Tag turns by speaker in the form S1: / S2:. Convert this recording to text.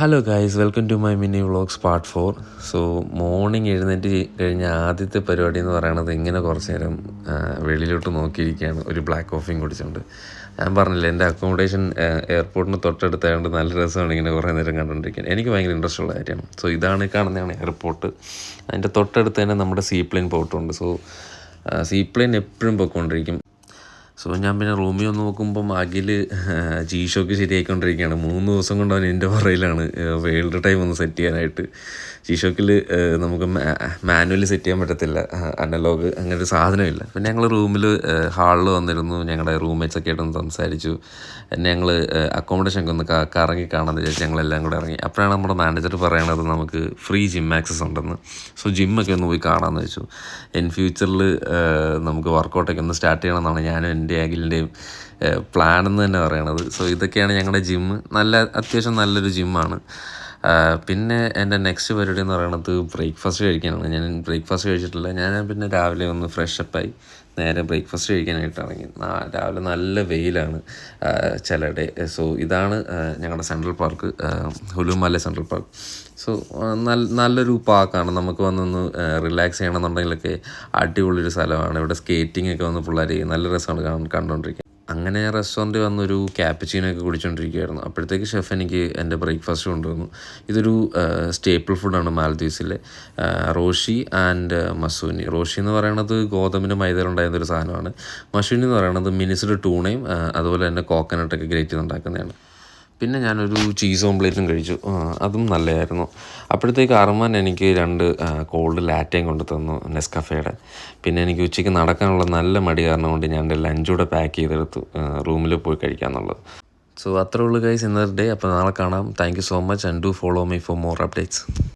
S1: Hello guys, welcome to my mini vlogs part 4. So morning എഴുന്നേറ്റ് കഴിഞ്ഞ ആദ്യത്തെ പരിപാടി എന്ന് പറയുന്നത് ഇങ്ങനെ കുറച്ച് നേരം വെളിയിലോട്ട് നോക്കിയിരിക്കുകയാണ്, ഒരു ബ്ലാക്ക് കോഫിയും കുടിച്ചുകൊണ്ട്. ഞാൻ പറഞ്ഞില്ല, എൻ്റെ അക്കോമഡേഷൻ എയർപോർട്ടിന് തൊട്ടടുത്തായതുകൊണ്ട് നല്ല രസമാണ് ഇങ്ങനെ കുറേ നേരം കണ്ടുകൊണ്ടിരിക്കാൻ. എനിക്ക് ഭയങ്കര ഇൻട്രസ്റ്റ് ഉള്ള കാര്യമാണ്. സോ ഇതാണ് കാണുന്നതാണ് എയർപോർട്ട്. അതിൻ്റെ തൊട്ടടുത്ത് തന്നെ നമ്മുടെ സീപ്ലെയിൻ പോർട്ടുണ്ട്. സോ സീപ്ലെയിൻ എപ്പോഴും പോയിക്കൊണ്ടിരിക്കും. സോ ഞാൻ പിന്നെ റൂമിൽ വന്ന് നോക്കുമ്പം അഖിൽ ഷോക്ക് ശരിയായിക്കൊണ്ടിരിക്കുകയാണ്. 3 ദിവസം കൊണ്ട് അവൻ എൻ്റെ പുറയിലാണ് വേൾഡ് ടൈം ഒന്ന് സെറ്റ് ചെയ്യാനായിട്ട്. ഷോക്കിൽ നമുക്ക് മാനുവലി സെറ്റ് ചെയ്യാൻ പറ്റത്തില്ല, അനലോഗ് അങ്ങനെ ഒരു സാധനമില്ല. പിന്നെ ഞങ്ങൾ റൂമിൽ ഹാളിൽ വന്നിരുന്നു, ഞങ്ങളുടെ റൂംമേറ്റ്സൊക്കെ ആയിട്ടൊന്ന് സംസാരിച്ചു. പിന്നെ ഞങ്ങൾ അക്കോമഡേഷനൊക്കെ ഒന്ന് കറങ്ങി കാണാമെന്ന് വിചാരിച്ച് ഞങ്ങളെല്ലാം കൂടെ ഇറങ്ങി. അപ്പോഴാണ് നമ്മുടെ മാനേജർ പറയണത് നമുക്ക് ഫ്രീ ജിം ആക്സസ് ഉണ്ടെന്ന്. സോ ജിമ്മൊക്കെ ഒന്ന് പോയി കാണാമെന്ന് വെച്ചു. ഇൻ ഫ്യൂച്ചറിൽ നമുക്ക് വർക്കൗട്ടൊക്കെ ഒന്ന് സ്റ്റാർട്ട് ചെയ്യണമെന്നാണ് ഞാനും എൻ്റെ അഖിലിൻ്റെയും പ്ലാൻ എന്ന് തന്നെ പറയണത്. സോ ഇതൊക്കെയാണ് ഞങ്ങളുടെ ജിമ്മ്. അത്യാവശ്യം നല്ലൊരു ജിമ്മാണ്. പിന്നെ എൻ്റെ നെക്സ്റ്റ് പരിപാടി എന്ന് പറയുന്നത് ബ്രേക്ക്ഫാസ്റ്റ് കഴിക്കാനാണ്. ഞാൻ ബ്രേക്ക്ഫാസ്റ്റ് കഴിച്ചിട്ടില്ല. ഞാൻ പിന്നെ രാവിലെ ഒന്ന് ഫ്രഷപ്പായി നേരെ ബ്രേക്ക്ഫാസ്റ്റ് കഴിക്കാനായിട്ട് ഇറങ്ങി. രാവിലെ നല്ല വെയിലാണ് ചിലടെ. സോ ഇതാണ് ഞങ്ങളുടെ central park, Hulhumale central park. So നല്ലൊരു പാർക്കാണ്. നമുക്ക് വന്നൊന്ന് റിലാക്സ് ചെയ്യണമെന്നുണ്ടെങ്കിലൊക്കെ അടിപൊളിയൊരു സ്ഥലമാണ്. ഇവിടെ സ്കേറ്റിംഗ് ഒക്കെ വന്ന് പിള്ളേർ നല്ല രസമാണ് കണ്ടുകൊണ്ടിരിക്കുക. അങ്ങനെ ഞാൻ റെസ്റ്റോറൻറ്റിൽ വന്നൊരു ക്യാപ്പച്ചീനൊക്കെ കുടിച്ചുകൊണ്ടിരിക്കുകയായിരുന്നു. അപ്പോഴത്തേക്ക് ഷെഫ് എനിക്ക് എൻ്റെ ബ്രേക്ക്ഫാസ്റ്റ് കൊണ്ടുവന്നു. ഇതൊരു സ്റ്റേപ്പിൾ ഫുഡാണ് മാലദ്വീപ്സിലെ, റോഷി ആൻഡ് മസൂനി. റോഷി എന്ന് പറയുന്നത് ഗോതമ്പിൻ്റെ മൈദയിലുണ്ടായിരുന്ന ഒരു സാധനമാണ്. മസൂനി എന്ന് പറയുന്നത് മിനിസ്ഡ് ടൂണയും അതുപോലെ തന്നെ കോക്കനട്ടൊക്കെ ഗ്രേറ്റ് ചെയ്തുണ്ടാക്കുന്നതാണ്. പിന്നെ ഞാനൊരു ചീസ് ഓംപ്ലേറ്റും കഴിച്ചു, അതും നല്ലതായിരുന്നു. അപ്പോഴത്തേക്ക് അർമാൻ എനിക്ക് 2 കോൾഡ് ലാറ്റയും കൊണ്ട് തന്നു നെസ്കഫേയുടെ. പിന്നെ എനിക്ക് ഉച്ചയ്ക്ക് നടക്കാനുള്ള നല്ല മടി കാരണം കൊണ്ട് ഞാൻ എൻ്റെ ലഞ്ചൂടെ പാക്ക് ചെയ്തെടുത്തു റൂമിൽ പോയി കഴിക്കാമെന്നുള്ളത്. സോ അത്രേ ഉള്ളൂ ഗൈസ് ഇന്നത്തെ ഡേ. അപ്പോൾ നാളെ കാണാം. Thank you so much and do follow me for more updates.